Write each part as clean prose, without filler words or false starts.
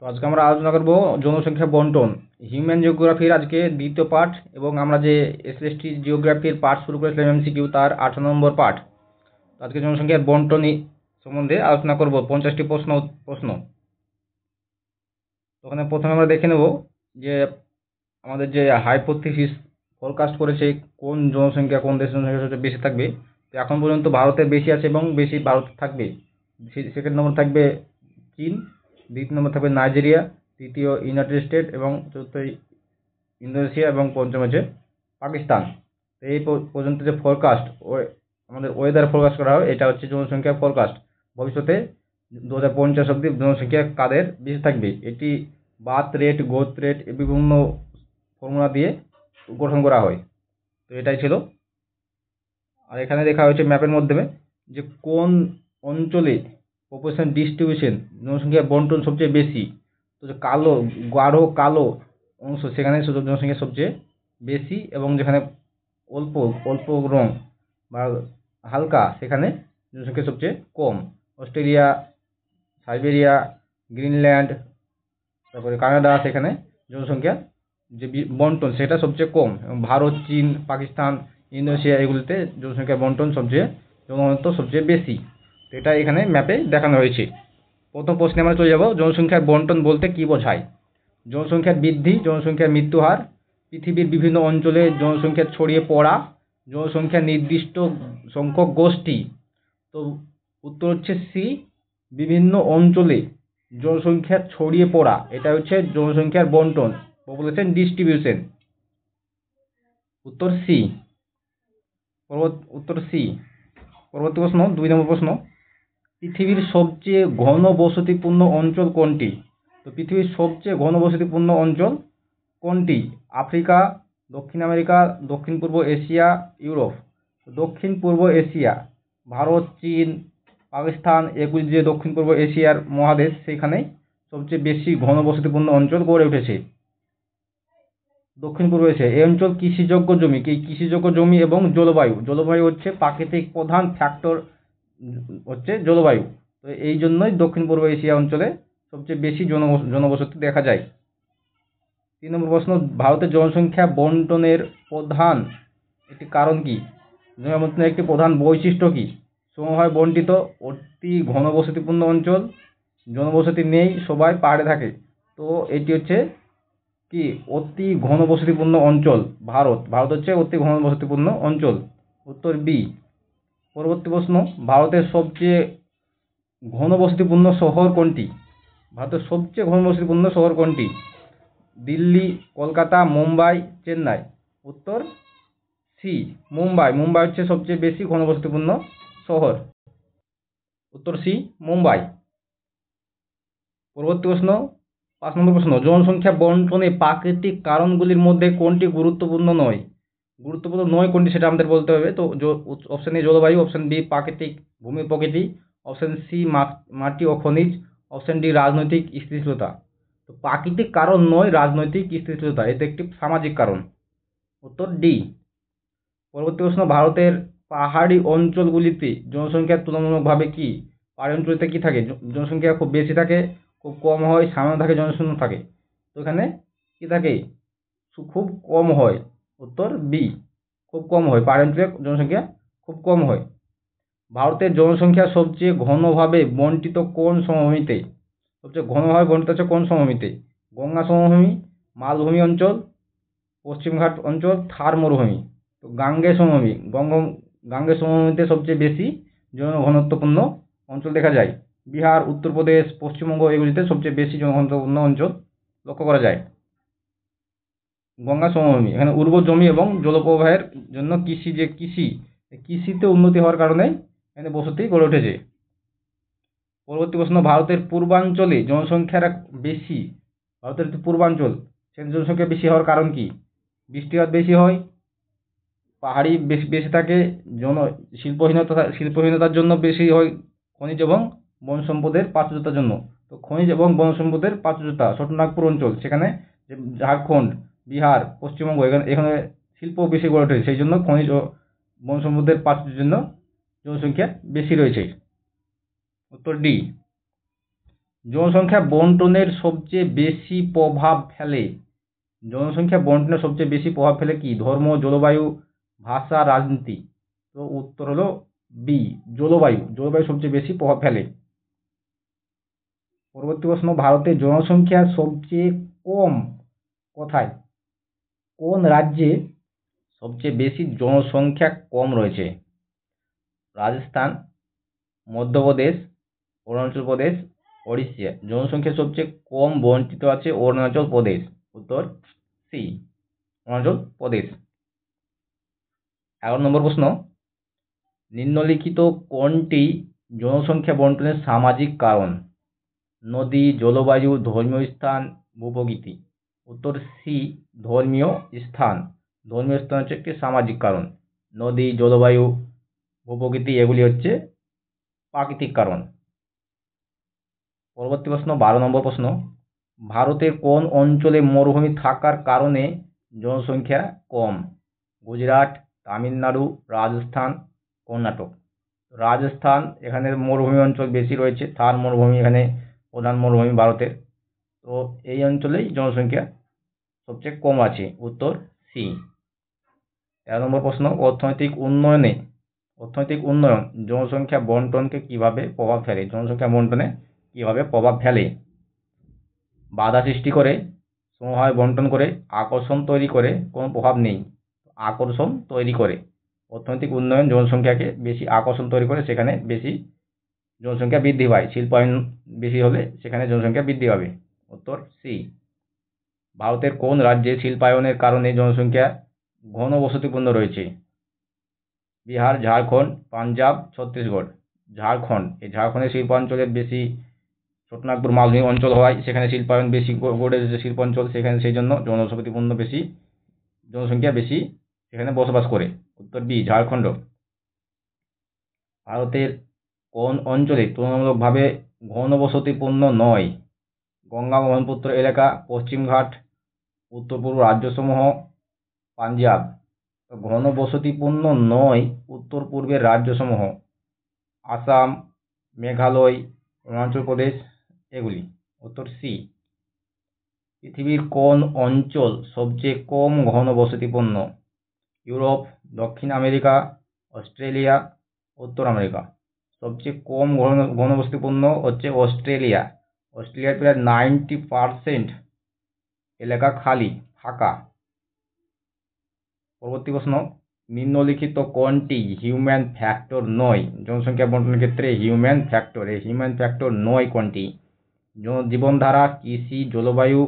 তো আজকে আমরা আলোচনা করব জনসংখ্যা বন্টন, হিউম্যান জিওগ্রাফির আজকে দ্বিতীয় পাঠ, এবং আমরা যে এসএসটি জিওগ্রাফির পাঠ শুরু করেছিলাম এমসিকিউ তার 18 নম্বর পাঠ। আজকে জনসংখ্যার বন্টন সম্বন্ধে আলোচনা করব 50টি প্রশ্ন। তো ওখানে প্রথমে আমরা দেখে নেব যে আমাদের যে হাইপোথিসিস ফরকাস্ট করেছে কোন জনসংখ্যা কোন দেশের জনসংখ্যা সবচেয়ে বেশি থাকবে। তো এখন পর্যন্ত ভারতের বেশি আছে এবং বেশি ভারত থাকবে। সেকেন্ড নম্বর থাকবে চীন, দ্বিতীয় নম্বর থাকবে নাইজেরিয়া, তৃতীয় ইউনাইটেড স্টেট এবং চতুর্থ ইন্দোনেশিয়া এবং পঞ্চম হচ্ছে পাকিস্তান। এই পর্যন্ত যে ফরকাস্ট আমাদের ওয়েদার ফরকাস্ট করা হয় এটা হচ্ছে জনসংখ্যা ফরকাস্ট। ভবিষ্যতে 2050 অব্দি জনসংখ্যা কাদের বেশি থাকবে এটি বার্থ রেট, গ্রোথ রেট বিভিন্ন ফর্মুলা দিয়ে গঠন করা হয়। তো এটাই ছিল। আর এখানে দেখা হয়েছে ম্যাপের মাধ্যমে যে কোন অঞ্চলে পপুলেশন ডিস্ট্রিবিউশন জনসংখ্যা বন্টন সবচেয়ে বেশি। তো যে গাঢ় কালো অংশ সেখানে জনসংখ্যা সবচেয়ে বেশি, এবং যেখানে অল্প অল্প রং বা হালকা সেখানে জনসংখ্যা সবচেয়ে কম। অস্ট্রেলিয়া, সাইবেরিয়া, গ্রিনল্যান্ড, তারপরে কানাডা, সেখানে জনসংখ্যা যে বন্টন সেটা সবচেয়ে কম। এবং ভারত, চীন, পাকিস্তান, ইন্দোনেশিয়া এগুলিতে জনসংখ্যা বন্টন সবচেয়ে জনঘনত্ব সবচেয়ে বেশি। তো এটা এখানে ম্যাপে দেখানো হয়েছে। প্রথম প্রশ্নে আমরা চলে যাব, জনসংখ্যার বন্টন বলতে কি বোঝায়। জনসংখ্যার বৃদ্ধি, জনসংখ্যার মৃত্যু হার, পৃথিবীর বিভিন্ন অঞ্চলে জনসংখ্যা ছড়িয়ে পড়া, জনসংখ্যার নির্দিষ্ট সংখ্যক গোষ্ঠী। তো উত্তর হচ্ছে সি, বিভিন্ন অঞ্চলে জনসংখ্যা ছড়িয়ে পড়া, এটা হচ্ছে জনসংখ্যার বন্টন, পপুলেশন ডিস্ট্রিবিউশন। উত্তর সি। উত্তর সি। পরবর্তী প্রশ্ন, 2 নম্বর প্রশ্ন, পৃথিবীর সবচেয়ে ঘনবসতিপূর্ণ অঞ্চল কোনটি। তো পৃথিবীর সবচেয়ে ঘনবসতিপূর্ণ অঞ্চল কোনটি? আফ্রিকা, দক্ষিণ আমেরিকা, দক্ষিণ পূর্ব এশিয়া, ইউরোপ। দক্ষিণ পূর্ব এশিয়া, ভারত, চীন, পাকিস্তান এগুলি যে দক্ষিণ পূর্ব এশিয়ার মহাদেশ সেখানে সবচেয়ে বেশি ঘনবসতিপূর্ণ অঞ্চল গড়ে উঠেছে। দক্ষিণ পূর্ব এশিয়া এই অঞ্চল কৃষিযোগ্য জমি এবং জলবায়ু হচ্ছে প্রাকৃতিক প্রধান ফ্যাক্টর হচ্ছে জলবায়ু। তো এই জন্যই দক্ষিণ পূর্ব এশিয়া অঞ্চলে সবচেয়ে বেশি জনবসতি দেখা যায়। 3 নম্বর প্রশ্ন, ভারতের জনসংখ্যা বন্টনের প্রধান একটি কারণ কি? জনবন্টনের একটি প্রধান বৈশিষ্ট্য কি? সমভাবে বন্টিত অতি ঘনবসতিপূর্ণ অঞ্চল, জনবসতি নেই, সবাই পাহাড়ে থাকে। তো এটি হচ্ছে কি অতি ঘনবসতিপূর্ণ অঞ্চল। ভারত হচ্ছে অতি ঘনবসতিপূর্ণ অঞ্চল। উত্তর বি। পরবর্তী প্রশ্ন, ভারতের সবচেয়ে ঘনবসতিপূর্ণ শহর কোনটি? ভারতের সবচেয়ে ঘনবসতিপূর্ণ শহর কোনটি? দিল্লি, কলকাতা, মুম্বাই, চেন্নাই। উত্তর সি, মুম্বাই হচ্ছে সবচেয়ে বেশি ঘনবসতিপূর্ণ শহর। উত্তর সি, মুম্বাই। পরবর্তী প্রশ্ন, 5 নম্বর প্রশ্ন, জনসংখ্যা বন্টনে প্রাকৃতিক কারণগুলির মধ্যে কোনটি গুরুত্বপূর্ণ নয় কোনটি সেটা আমাদের বলতে হবে। তো অপশন এ জলবায়ু, অপশন বি প্রাকৃতিক ভূমি প্রকৃতি, অপশন সি মাটি ও খনিজ, অপশন ডি রাজনৈতিক স্থিতিশীলতা। তো প্রাকৃতিক কারণ নয়, রাজনৈতিক স্থিতিশীলতা, এতে একটি সামাজিক কারণ। উত্তর ডি। পরবর্তী প্রশ্ন, ভারতের পাহাড়ি অঞ্চলগুলিতে জনসংখ্যা তুলনামূলকভাবে কি? পাহাড়ি অঞ্চলতে কি থাকে? জনসংখ্যা খুব বেশি থাকে, খুব কম হয়, সামান্য থাকে, জনশূন্য থাকে। তো এখানে কি থাকে? খুব কম হয়। উত্তর বি, খুব কম হয়, পাহাড়ি অঞ্চলে জনসংখ্যা খুব কম হয়। ভারতের জনসংখ্যা সবচেয়ে ঘনভাবে বন্টিত কোন সমভূমিতে? সবচেয়ে ঘনভাবে বন্টিত হচ্ছে কোন সমভূমিতে? গঙ্গা সমভূমি, মালভূমি অঞ্চল, পশ্চিমঘাট অঞ্চল, থার মরুভূমি। তো গাঙ্গেয় সমভূমিতে সবচেয়ে বেশি জনঘনত্বপূর্ণ অঞ্চল দেখা যায়। বিহার, উত্তরপ্রদেশ, পশ্চিমবঙ্গ এগুলিতে সবচেয়ে বেশি জনঘনত্বপূর্ণ অঞ্চল লক্ষ্য করা যায়। গঙ্গা সমভূমি, এখানে উর্বর জমি এবং জলপ্রবাহের জন্য কৃষিতে উন্নতি হওয়ার কারণে এখানে বসতি গড়ে উঠেছে। পরবর্তী প্রশ্ন, ভারতের পূর্বাঞ্চলে জনসংখ্যার বেশি, ভারতের পূর্বাঞ্চল সেখানে জনসংখ্যা বেশি হওয়ার কারণ কি? বৃষ্টিপাত বেশি হয়, পাহাড়ি বেশি থাকে, শিল্পহীনতার জন্য বেশি হয়, খনিজ এবং বন সম্পদের প্রাচুর্যতার জন্য। তো খনিজ এবং বন সম্পদের প্রাচুর্যতা, ছোটনাগপুর অঞ্চল সেখানে ঝাড়খণ্ড, বিহার, পশ্চিমবঙ্গ এখানে শিল্প বেশি গড়ে ওঠে, সেই জন্য খনিজ ও বন সম্পদের প্রাচুর্যের জন্য জনসংখ্যা বেশি রয়েছে। উত্তর ডি। জনসংখ্যা বন্টনের সবচেয়ে বেশি প্রভাব ফেলে, জনসংখ্যা বন্টনের সবচেয়ে বেশি প্রভাব ফেলে কি? ধর্ম, জলবায়ু, ভাষা, রাজনীতি। তো উত্তর হলো বি, জলবায়ু। জলবায়ু সবচেয়ে বেশি প্রভাব ফেলে। পরবর্তী প্রশ্ন, ভারতের জনসংখ্যা সবচেয়ে কম কোথায়? কোন রাজ্যে সবচেয়ে বেশি জনসংখ্যা কম রয়েছে? রাজস্থান, মধ্যপ্রদেশ, অরুণাচল প্রদেশ, ওড়িশা। জনসংখ্যা সবচেয়ে কম বণ্টিত আছে অরুণাচল প্রদেশ। উত্তর সি, অরুণাচল প্রদেশ। 11 নম্বর প্রশ্ন, নিম্নলিখিত কোনটি জনসংখ্যা বন্টনের সামাজিক কারণ? নদী, জলবায়ু, ধর্মীয় স্থান, ভূপ্রকৃতি। উত্তর সি, ধর্মীয় স্থান। ধর্মীয় স্থান হচ্ছে একটি সামাজিক কারণ। নদী, জলবায়ু, ভূপ্রকৃতি এগুলি হচ্ছে প্রাকৃতিক কারণ। পরবর্তী প্রশ্ন, 12 নম্বর প্রশ্ন, ভারতের কোন অঞ্চলে মরুভূমি থাকার কারণে জনসংখ্যা কম? গুজরাট, তামিলনাড়ু, রাজস্থান, কর্ণাটক। রাজস্থান, এখানে মরুভূমি অঞ্চল বেশি রয়েছে। থার মরুভূমি এখানে প্রধান মরুভূমি ভারতের। তো এই অঞ্চলেই জনসংখ্যা সবচেয়ে কম আছে। উত্তর সি। 13 নম্বর প্রশ্ন, অর্থনৈতিক উন্নয়ন জনসংখ্যা বন্টনকে কিভাবে প্রভাব ফেলে? জনসংখ্যা বন্টনে কিভাবে প্রভাব ফেলে? বাধা সৃষ্টি করে, সমভাবে বন্টন করে, আকর্ষণ তৈরি করে, কোনো প্রভাব নেই। আকর্ষণ তৈরি করে। অর্থনৈতিক উন্নয়ন জনসংখ্যাকে বেশি আকর্ষণ তৈরি করে, সেখানে বেশি জনসংখ্যা বৃদ্ধি পায়। শিল্পায়ন বেশি হলে সেখানে জনসংখ্যা বৃদ্ধি পাবে। উত্তর সি। ভারতের কোন রাজ্যে শিল্পায়নের কারণে জনসংখ্যা ঘনবসতিপূর্ণ রয়েছে? বিহার, ঝাড়খণ্ড, পাঞ্জাব, ছত্তিশগড়। ঝাড়খণ্ড, এই ঝাড়খণ্ডের শিল্পাঞ্চলের বেশি ছোটনাগপুর মালভূমি অঞ্চল হওয়ায় সেখানে শিল্পায়ন বেশি গড়ে উঠেছে শিল্পাঞ্চল, সেখানে সেই জন্য জনবসতিপূর্ণ বেশি, জনসংখ্যা বেশি সেখানে বসবাস করে। উত্তর বি, ঝাড়খণ্ড। ভারতের কোন অঞ্চলে তুলনামূলকভাবে ঘনবসতিপূর্ণ নয়? গঙ্গা ব্রহ্মপুত্র এলাকা, পশ্চিমঘাট, উত্তর পূর্ব রাজ্যসমূহ, পাঞ্জাব। ঘনবসতিপূর্ণ নয় উত্তর পূর্বের রাজ্যসমূহ, আসাম, মেঘালয়, অরুণাচল প্রদেশ এগুলি। উত্তর সি। পৃথিবীর কোন অঞ্চল সবচেয়ে কম ঘনবসতিপূর্ণ? ইউরোপ, দক্ষিণ আমেরিকা, অস্ট্রেলিয়া, উত্তর আমেরিকা। সবচেয়ে কম ঘনবসতিপূর্ণ হচ্ছে অস্ট্রেলিয়া। অস্ট্রেলিয়ার প্রায় 90% এলাকা খালি, ফাঁকা। পরবর্তী প্রশ্ন, নিম্নলিখিত কোনটি হিউম্যান ফ্যাক্টর নয়? জনসংখ্যা বন্টনের ক্ষেত্রে হিউম্যান ফ্যাক্টর, এই হিউম্যান ফ্যাক্টর নয় কোনটি? জীবনধারা, কৃষি, জলবায়ু,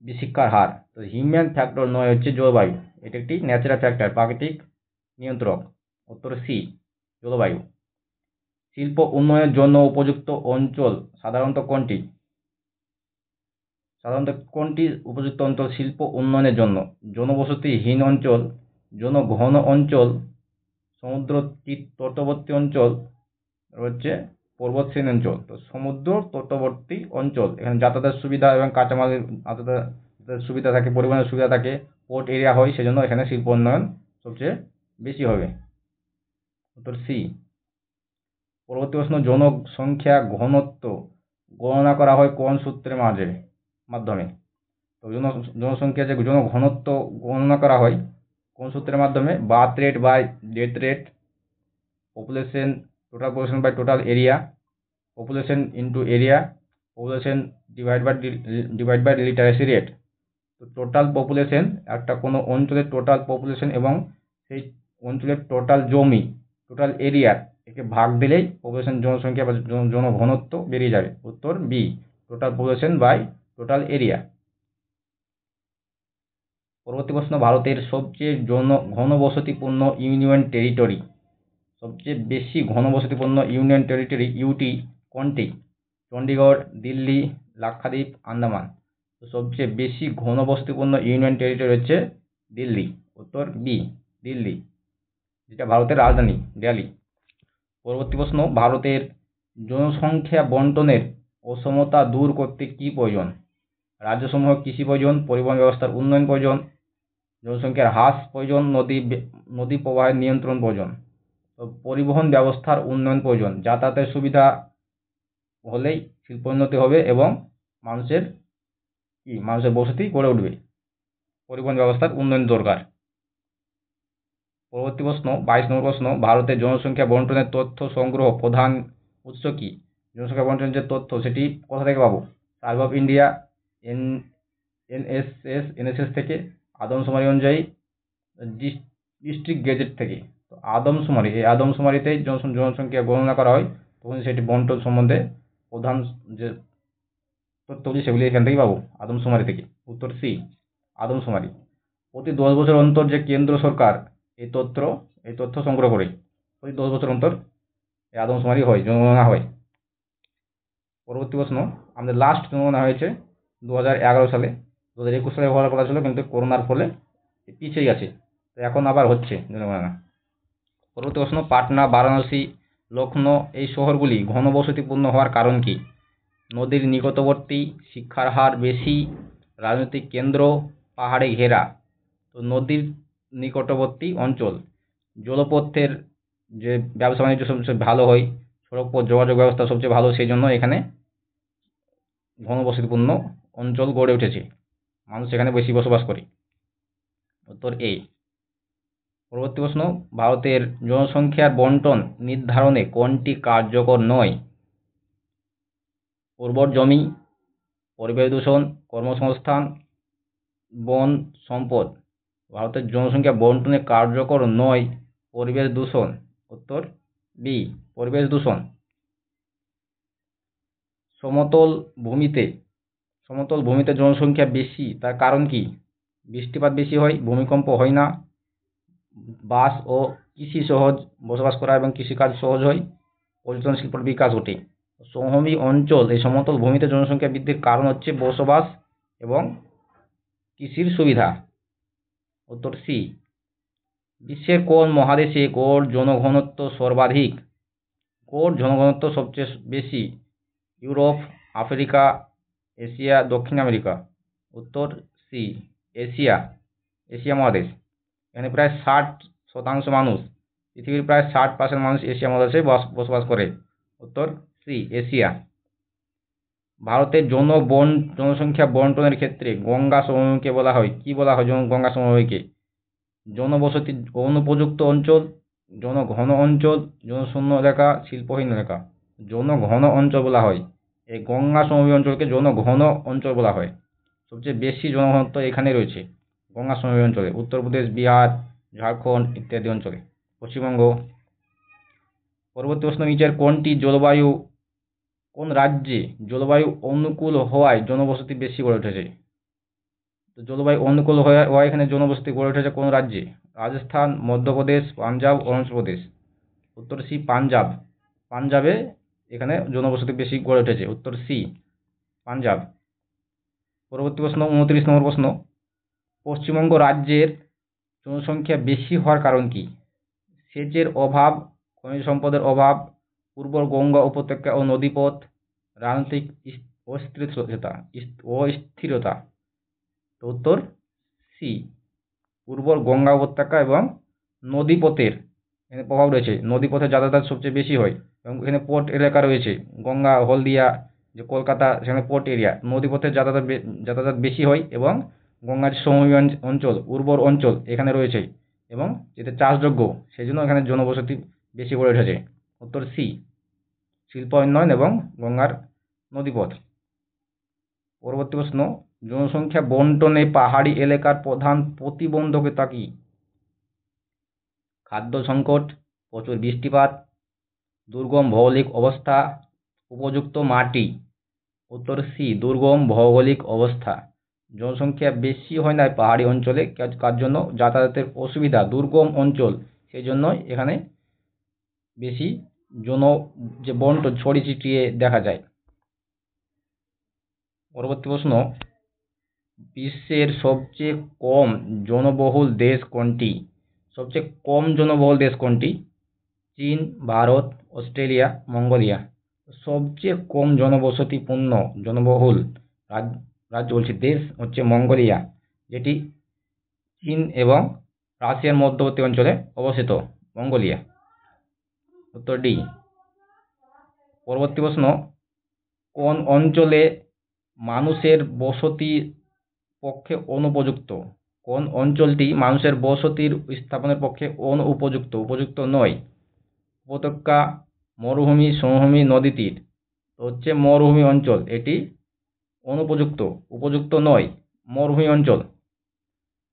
শিক্ষার হার। তো হিউম্যান ফ্যাক্টর নয় হচ্ছে জলবায়ু। এটি একটি ন্যাচারাল ফ্যাক্টর, প্রাকৃতিক নিয়ন্ত্রক। উত্তর সি, জলবায়ু। শিল্প উন্নয়নের জন্য উপযুক্ত অঞ্চল সাধারণত কোনটি? উপযুক্ত অঞ্চল শিল্প উন্নয়নের জন্য? জনবসতিহীন অঞ্চল, জনঘন অঞ্চল, সমুদ্র তটবর্তী অঞ্চল, হচ্ছে পর্বতশ্রেণী অঞ্চল। তো সমুদ্র তটবর্তী অঞ্চল, এখানে যাতায়াতের সুবিধা এবং কাঁচামালের সুবিধা থাকে, পরিবহনের সুবিধা থাকে, পোর্ট এরিয়া হয়, সেজন্য এখানে শিল্প উন্নয়ন সবচেয়ে বেশি হবে। উত্তর সি। পরবর্তী প্রশ্ন, জনসংখ্যা ঘনত্ব গণনা করা হয় কোন সূত্রের মাধ্যমে? তো জনসংখ্যা যে জনঘনত্ব গণনা করা হয় কোন সূত্রের মাধ্যমে? Birth rate by death rate, population, total population by total area, population into area, population divide by literacy rate. তো টোটাল পপুলেশন, একটা কোনো অঞ্চলের টোটাল পপুলেশন এবং সেই অঞ্চলের টোটাল জমি, টোটাল এরিয়া, একে ভাগ দিলেই পপুলেশন, জনসংখ্যা বা জনঘনত্ব বেরিয়ে যাবে। উত্তর B, total population by total area. পরবর্তী প্রশ্ন, ভারতের সবচেয়ে ঘনবসতিপূর্ণ ইউনিয়ন টেরিটরি, সবচেয়ে বেশি ঘনবসতিপূর্ণ ইউনিয়ন টেরিটরি ইউটি কোনটি? চণ্ডীগড়, দিল্লি, লাক্ষাদ্বীপ, আন্দামান। তো সবচেয়ে বেশি ঘনবসতিপূর্ণ ইউনিয়ন টেরিটরি হচ্ছে দিল্লি। উত্তর বি, দিল্লি, যেটা ভারতের রাজধানী দিল্লি। পরবর্তী প্রশ্ন, ভারতের জনসংখ্যা বন্টনের অসমতা দূর করতে কি প্রয়োজন? রাজ্যসমূহ কৃষি প্রয়োজন, পরিবহন ব্যবস্থার উন্নয়ন প্রয়োজন, জনসংখ্যার হ্রাস প্রয়োজন, নদী প্রবাহের নিয়ন্ত্রণ প্রয়োজন। তো পরিবহন ব্যবস্থার উন্নয়ন প্রয়োজন, যাতায়াতের সুবিধা হলেই শিল্পোন্নতি হবে এবং মানুষের মানুষের বসতি গড়ে উঠবে। পরিবহন ব্যবস্থার উন্নয়ন দরকার। পরবর্তী প্রশ্ন 22 নম্বর প্রশ্ন, ভারতের জনসংখ্যা বন্টনের তথ্য সংগ্রহ প্রধান উৎস কি? জনসংখ্যা বন্টনের যে তথ্য সেটি কোথা থেকে পাবো? Survey of India, N NSS থেকে, আদমশুমারি অনুযায়ী, ডিস্ট্রিক্ট গেজেট থেকে। তো আদমশুমারি, এই আদমশুমারিতে জনসংখ্যা গণনা করা হয়, তখন সেটি বন্টন সম্বন্ধে প্রধান যে তথ্যগুলি সেগুলি এখান থেকেই পাবো, আদমশুমারি থেকে। উত্তর সি, আদমশুমারি। প্রতি 10 বছর অন্তর যে কেন্দ্র সরকার এই তথ্য সংগ্রহ করে, প্রতি 10 বছর অন্তর এই আদমশুমারি হয়, জনগণনা হয়। পরবর্তী প্রশ্ন, আমাদের লাস্ট জনগণনা হয়েছে 2011 সালে। 2021 সালে হওয়ার কথা ছিল, কিন্তু করোনার ফলে পিছিয়ে গেছে, তো এখন আবার হচ্ছে জনগণনা। পরবর্তী প্রশ্ন, পাটনা, বারাণসী, লখনৌ এই শহরগুলি ঘনবসতিপূর্ণ হওয়ার কারণ কি? নদীর নিকটবর্তী, শিক্ষার হার বেশি, রাজনৈতিক কেন্দ্র, পাহাড়ে ঘেরা। তো নদীর নিকটবর্তী অঞ্চল, জলপথের যে ব্যবসা বাণিজ্য সবচেয়ে ভালো হয়, সড়ক পথ যোগাযোগ ব্যবস্থা সবচেয়ে ভালো, সেই জন্য এখানে ঘনবসতিপূর্ণ অঞ্চল গড়ে উঠেছে, মানুষ এখানে বেশি বসবাস করে। উত্তর এ। পরবর্তী প্রশ্ন, ভারতের জনসংখ্যার বন্টন নির্ধারণে কোনটি কার্যকর নয়? উর্বর জমি, পরিবেশ দূষণ, কর্মসংস্থান, বন সম্পদ। ভারতের জনসংখ্যা বন্টনে কার্যকর নয় পরিবেশ দূষণ। উত্তর বি, পরিবেশ দূষণ। সমতল ভূমিতে জনসংখ্যা বেশি, তার কারণ কি? বৃষ্টিপাত বেশি হয়, ভূমিকম্প হয় না, বাস ও কৃষি সহজ, বসবাস করা এবং কৃষিকাজ সহজ হয়, পর্যটন শিল্পের বিকাশ ঘটে। সমভূমি অঞ্চল, এই সমতল ভূমিতে জনসংখ্যা বৃদ্ধির কারণ হচ্ছে বসবাস এবং কৃষির সুবিধা। উত্তর সি। বিশ্বের কোন মহাদেশে গড় জনঘনত্ব সর্বাধিক? গড় জনঘনত্ব সবচেয়ে বেশি ইউরোপ, আফ্রিকা, এশিয়া, দক্ষিণ আমেরিকা। উত্তর সি, এশিয়া মহাদেশ। এখানে প্রায় 60% মানুষ, পৃথিবীর প্রায় 60% মানুষ এশিয়া মহাদেশে বসবাস করে। উত্তর সি, এশিয়া। ভারতের জনসংখ্যা বন্টনের ক্ষেত্রে গঙ্গা সমভূমিকে বলা হয় কি? বলা হয় গঙ্গা সমভূমিকে জনবসতি অনুপযুক্ত অঞ্চল, জনঘন অঞ্চল, জনশূন্য এলাকা, শিল্পহীন এলাকা। জনঘন অঞ্চল বলা হয়, এই গঙ্গা সমভূমি অঞ্চলকে জনঘন অঞ্চল বলা হয়। সবচেয়ে বেশি জনঘনত্ব এখানে রয়েছে, গঙ্গা সমভূমি অঞ্চলে, উত্তরপ্রদেশ, বিহার, ঝাড়খণ্ড ইত্যাদি অঞ্চলে, পশ্চিমবঙ্গ। পরবর্তী প্রশ্ন, নিচের কোন রাজ্যে জলবায়ু অনুকূল হওয়ায় জনবসতি বেশি গড়ে উঠেছে? তো জলবায়ু অনুকূল হওয়ায় এখানে জনবসতি গড়ে উঠেছে কোন রাজ্যে? রাজস্থান, মধ্যপ্রদেশ, পাঞ্জাব, অরুণাচল প্রদেশ। উত্তর সি, পাঞ্জাব। পাঞ্জাবে এখানে জনবসতি বেশি গড়ে উঠেছে। উত্তর সি, পাঞ্জাব। পরবর্তী প্রশ্ন 29 নম্বর প্রশ্ন, পশ্চিমবঙ্গ রাজ্যের জনসংখ্যা বেশি হওয়ার কারণ কি? সেচের অভাব, খনিজ সম্পদের অভাব, উর্বর গঙ্গা উপত্যকা ও নদীপথ, রাজনৈতিক অস্থিরতা। উত্তর সি, উর্বর গঙ্গা উপত্যকা এবং নদীপথের এখানে প্রভাব রয়েছে। নদীপথে যাতায়াত সবচেয়ে বেশি হয় এবং এখানে পোর্ট এলাকা রয়েছে, গঙ্গা, হলদিয়া, যে কলকাতা, সেখানে পোর্ট এরিয়া, নদীপথে যাতায়াত বেশি হয় এবং গঙ্গার সমভূমি অঞ্চল, উর্বর অঞ্চল এখানে রয়েছে এবং যেটা চাষযোগ্য, সেই জন্য এখানে জনবসতি বেশি গড়ে উঠেছে। উত্তর সি, শিল্প উন্নয়ন এবং গঙ্গার নদীপথ। পরবর্তী প্রশ্ন, জনসংখ্যা বন্টনে পাহাড়ি এলাকার প্রধান প্রতিবন্ধকতা কি? খাদ্য সংকট, প্রচুর বৃষ্টিপাত, দুর্গম ভৌগোলিক অবস্থা, উপযুক্ত মাটি। উত্তর সি, দুর্গম ভৌগোলিক অবস্থা। জনসংখ্যা বেশি হয় না পাহাড়ি অঞ্চলে, কার জন্য? যাতায়াতের অসুবিধা, দুর্গম অঞ্চল, সেই জন্য এখানে বেশি যে বন্টন ছড়িয়ে ছিটিয়ে দেখা যায়। পরবর্তী প্রশ্ন, বিশ্বের সবচেয়ে কম জনবহুল দেশ কোনটি? সবচেয়ে কম জনবহুল দেশ কোনটি? চীন, ভারত, অস্ট্রেলিয়া, মঙ্গোলিয়া। সবচেয়ে কম জনবহুল রাজ্য বলছি, দেশ হচ্ছে মঙ্গোলিয়া, যেটি চীন এবং রাশিয়ার মধ্যবর্তী অঞ্চলে অবস্থিত, মঙ্গোলিয়া। উত্তর ডি। পরবর্তী প্রশ্ন, কোন অঞ্চলে মানুষের বসতির পক্ষে অনুপযুক্ত? কোন অঞ্চলটি মানুষের বসতির স্থাপনের পক্ষে অনুপযুক্ত, উপযুক্ত নয়? উপত্যকা, মরুভূমি, সমভূমি, নদী তীর। তো হচ্ছে মরুভূমি অঞ্চল, এটি অনুপযুক্ত, উপযুক্ত নয়, মরুভূমি অঞ্চল।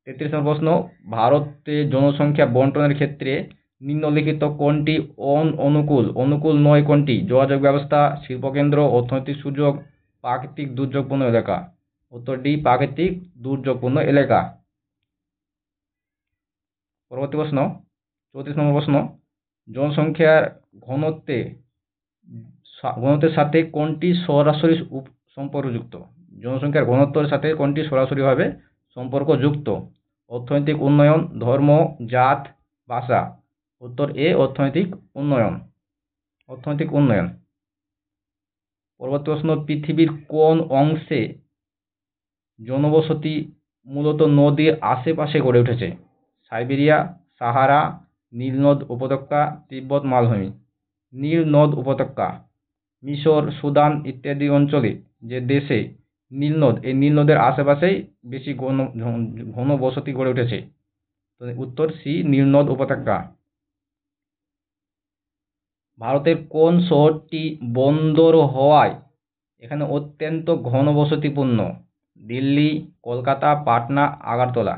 33 নম্বর প্রশ্ন, ভারতে জনসংখ্যা বন্টনের ক্ষেত্রে নিম্নলিখিত কোনটি অনুকূল, অনুকূল নয় কোনটি? যোগাযোগ ব্যবস্থা, শিল্পকেন্দ্র, অর্থনৈতিক সুযোগ, প্রাকৃতিক দুর্যোগপূর্ণ এলাকা। উত্তর ডি, প্রাকৃতিক দুর্যোগপূর্ণ এলাকা। পরবর্তী প্রশ্ন, 34 নম্বর প্রশ্ন, জনসংখ্যার ঘনত্বের সাথে কোনটি সরাসরি সম্পর্কযুক্ত? জনসংখ্যার ঘনত্বের সাথে কোনটি সরাসরিভাবে সম্পর্কযুক্ত? অর্থনৈতিক উন্নয়ন, ধর্ম, জাত, ভাষা। উত্তর এ, অর্থনৈতিক উন্নয়ন, অর্থনৈতিক উন্নয়ন। পরবর্তী প্রশ্ন, পৃথিবীর কোন অংশে জনবসতি মূলত নদীর আশেপাশে গড়ে উঠেছে? সাইবেরিয়া, সাহারা, নীলনদ উপত্যকা, তিব্বত মালভূমি। নীলনদ উপত্যকা, মিশর, সুদান ইত্যাদি অঞ্চলে যে দেশে নীলনদ, এই নীলনদের আশেপাশেই বেশি ঘন বসতি গড়ে উঠেছে। তো উত্তর সি, নীলনদ উপত্যকা। ভারতের কোন শহরটি বন্দর হওয়ায় এখানে অত্যন্ত ঘনবসতিপূর্ণ? দিল্লি, কলকাতা, পাটনা, আগরতলা।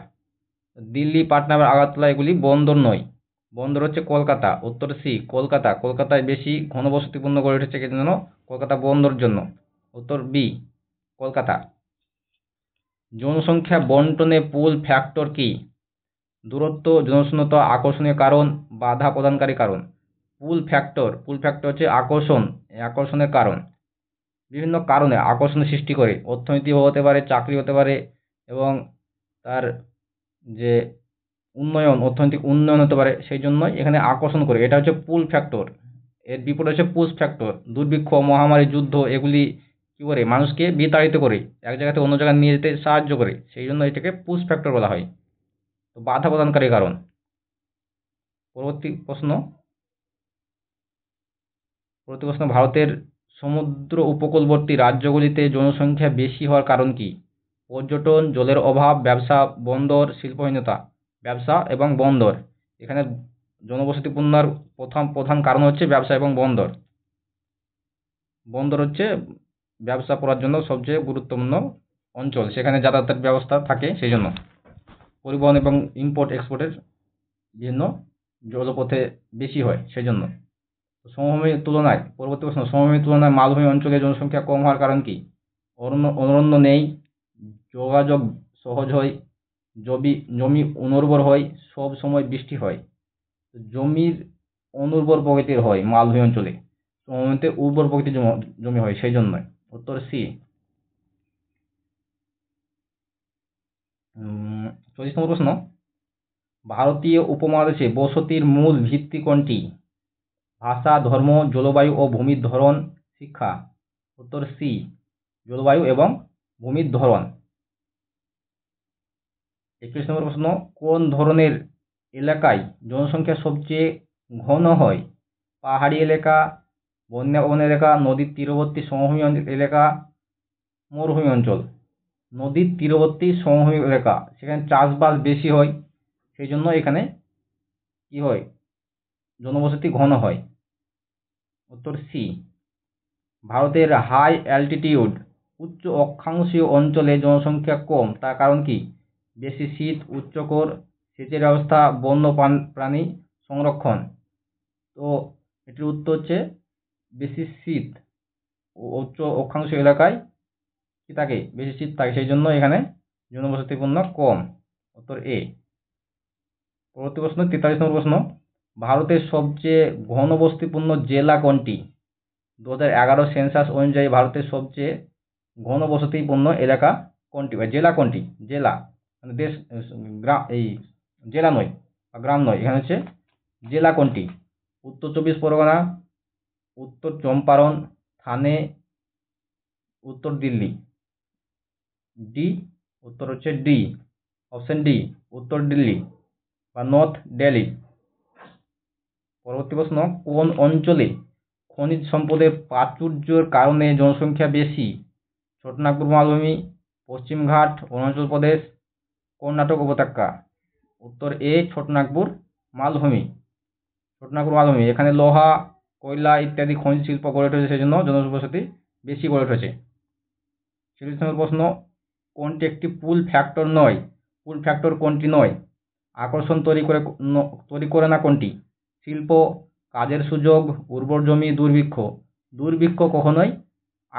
দিল্লি, পাটনা বা আগরতলা এগুলি বন্দর নয়, বন্দর হচ্ছে কলকাতা। উত্তর সি, কলকাতা। কলকাতায় বেশি ঘনবসতিপূর্ণ গড়ে উঠেছে কেন? কলকাতা বন্দর জন্য। উত্তর বি, কলকাতা। জনসংখ্যা বন্টনে পুল ফ্যাক্টর কি? দূরত্ব, জনশূন্যতা, আকর্ষণীয় কারণ, বাধা প্রদানকারী কারণ। পুল ফ্যাক্টর হচ্ছে আকর্ষণ, আকর্ষণের কারণ। বিভিন্ন কারণে আকর্ষণের সৃষ্টি করে, অর্থনীতি হতে পারে, চাকরি হতে পারে, এবং তার যে উন্নয়ন, অর্থনৈতিক উন্নয়ন হতে পারে, সেই জন্যই এখানে আকর্ষণ করে। এটা হচ্ছে পুল ফ্যাক্টর। এর বিপরীত হচ্ছে পুশ ফ্যাক্টর। দুর্ভিক্ষ, মহামারী, যুদ্ধ এগুলি কী করে? মানুষকে বিতাড়িত করে, এক জায়গা থেকে অন্য জায়গায় নিয়ে যেতে সাহায্য করে, সেই জন্য এটাকে পুশ ফ্যাক্টর বলা হয়। তো বাধা প্রদানকারী কারণ। পরবর্তী প্রশ্ন, ভারতের সমুদ্র উপকূলবর্তী রাজ্যগুলিতে জনসংখ্যা বেশি হওয়ার কারণ কি? পর্যটন, জলের অভাব, ব্যবসা, বন্দর, শিল্পহীনতা। ব্যবসা এবং বন্দর। এখানে জনবসতিপূর্ণর প্রধান কারণ হচ্ছে ব্যবসা এবং বন্দর। বন্দর হচ্ছে ব্যবসা করার জন্য সবচেয়ে গুরুত্বপূর্ণ অঞ্চল, সেখানে যাতায়াতের ব্যবস্থা থাকে, সেই জন্য পরিবহন এবং ইম্পোর্ট এক্সপোর্টের বিভিন্ন জলপথে বেশি হয়, সেই জন্য। সমভূমির তুলনায়, পরবর্তী প্রশ্ন, সমভূমির তুলনায় মালভূমি অঞ্চলে জনসংখ্যা কম হওয়ার কারণ কি? অরণ্য নেই, যোগাযোগ সহজ হয়, জমি অনুর্বর হয়, সব সময় বৃষ্টি হয়। জমির অনুর্বর প্রকৃতির হয় মালভূমি অঞ্চলে, সমভূমিতে উর্বর প্রকৃতির জমি হয়, সেই জন্যই। উত্তর সি। 24 নম্বর প্রশ্ন, ভারতীয় উপমহাদেশে বসতির মূল ভিত্তি কোনটি? ভাষা, ধর্ম, জলবায়ু ও ভূমির ধরন, শিক্ষা। উত্তর সি, জলবায়ু এবং ভূমির ধরন। 21 নম্বর প্রশ্ন, কোন ধরনের এলাকায় জনসংখ্যা সবচেয়ে ঘন হয়? পাহাড়ি এলাকা, বন্যাপ্রবণ এলাকা, নদীর তীরবর্তী সমভূমি এলাকা, মরুভূমি অঞ্চল। নদীর তীরবর্তী সমভূমি এলাকা, সেখানে চাষবাস বেশি হয়, সেই জন্য এখানে কি হয়? জনবসতি ঘন হয়। উত্তর সি। ভারতের হাই অ্যালটিটিউড, উচ্চ অক্ষাংশীয় অঞ্চলে জনসংখ্যা কম, তার কারণ কি? বেশি শীত, উচ্চকর সেচের ব্যবস্থা, বন্য প্রাণী সংরক্ষণ। তো এটির উত্তর হচ্ছে বেশি শীত, উচ্চ অক্ষাংশীয় এলাকায় কি থাকে? বেশি শীত থাকে, সেই জন্য এখানে জনবসতিপূর্ণ কম। উত্তর এ। পরবর্তী প্রশ্ন, 43 নম্বর প্রশ্ন, ভারতের সবচেয়ে ঘনবসতিপূর্ণ জেলা কোনটি? 2011 সেন্সাস অনুযায়ী ভারতের সবচেয়ে ঘনবসতিপূর্ণ এলাকা কোনটি বা জেলা কোনটি? জেলা মানে দেশ, গ্রাম, এই জেলা নয় বা গ্রাম নয়, এখানে হচ্ছে জেলা কোনটি? উত্তর 24 পরগনা, উত্তর চম্পারণ, থানে, উত্তর দিল্লি। ডি, উত্তর হচ্ছে ডি, অপশন ডি, উত্তর দিল্লি বা নর্থ দিল্লি। পরবর্তী প্রশ্ন, কোন অঞ্চলে খনিজ সম্পদের প্রাচুর্যের কারণে জনসংখ্যা বেশি? ছোটনাগপুর মালভূমি, পশ্চিমঘাট, অরুণাচল প্রদেশ, কর্ণাটক উপত্যকা। উত্তর এ ছোটনাগপুর মালভূমি। ছোটনাগপুর মালভূমি, এখানে লোহা, কয়লা ইত্যাদি খনিজ শিল্প গড়ে উঠেছে, সেই জন্য জনবসতি বেশি গড়ে উঠেছে। 46 নম্বর প্রশ্ন, কোনটি একটি পুল ফ্যাক্টর নয়? পুল ফ্যাক্টর কোনটি নয়? আকর্ষণ তৈরি করে না কোনটি? শিল্প, কাজের সুযোগ, উর্বর জমি, দুর্ভিক্ষ। দুর্ভিক্ষ কখনোই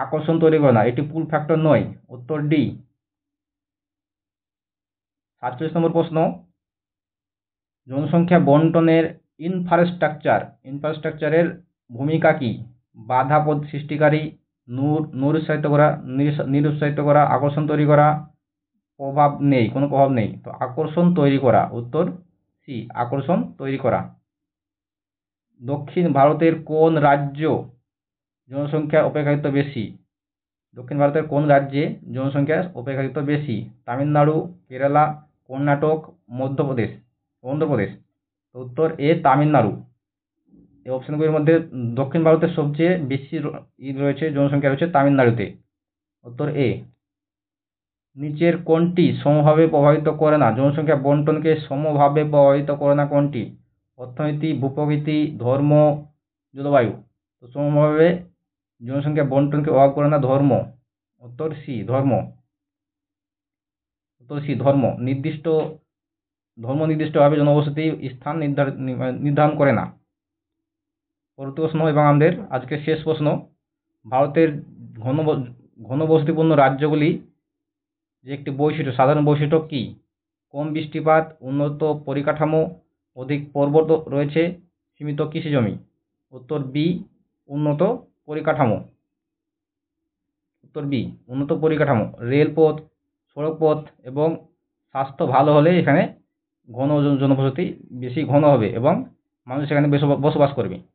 আকর্ষণ তৈরি করে না, এটি পুল ফ্যাক্টর নয়। উত্তর ডি। 47 নম্বর প্রশ্ন, জনসংখ্যা বন্টনের ইনফ্রাস্ট্রাকচারের ভূমিকা কি? বাধা সৃষ্টিকারী, নিরুৎসাহিত করা, আকর্ষণ তৈরি করা, প্রভাব নেই, কোনো প্রভাব নেই। তো আকর্ষণ তৈরি করা, উত্তর সি, আকর্ষণ তৈরি করা। দক্ষিণ ভারতের কোন রাজ্য জনসংখ্যা অপেক্ষাকৃত বেশি? দক্ষিণ ভারতের কোন রাজ্যে জনসংখ্যা অপেক্ষাকৃত বেশি? তামিলনাড়ু, কেরালা, কর্ণাটক, অন্ধ্রপ্রদেশ। উত্তর এ তামিলনাড়ু। এই অপশনগুলির মধ্যে দক্ষিণ ভারতের সবচেয়ে বেশি জনসংখ্যা রয়েছে তামিলনাড়ুতে। উত্তর এ। নিচের কোনটি সমভাবে প্রভাবিত করে না? জনসংখ্যা বন্টনকে সমভাবে প্রভাবিত করে না কোনটি? অর্থনীতি, ভূপ্রকৃতি, ধর্ম, জলবায়ু। তো সমভাবে জনসংখ্যা বন্টনকে প্রভাব করে না ধর্ম। উত্তর সি, ধর্ম। উত্তর সি, ধর্ম। নির্দিষ্টভাবে জনবসতি স্থান নির্ধারণ করে না। পরবর্তী প্রশ্ন এবং আমাদের আজকের শেষ প্রশ্ন, ভারতের ঘনবসতিপূর্ণ রাজ্যগুলি যে একটি সাধারণ বৈশিষ্ট্য কি? কম বৃষ্টিপাত, উন্নত পরিকাঠামো, অধিক পর্বত রয়েছে, সীমিত কৃষি জমি। উত্তর বি, উন্নত পরিকাঠামো। উত্তর বি, উন্নত পরিকাঠামো। রেলপথ, সড়কপথ এবং স্বাস্থ্য ভালো হলে এখানে জনবসতি বেশি ঘন হবে এবং মানুষ এখানে বসবাস করবে।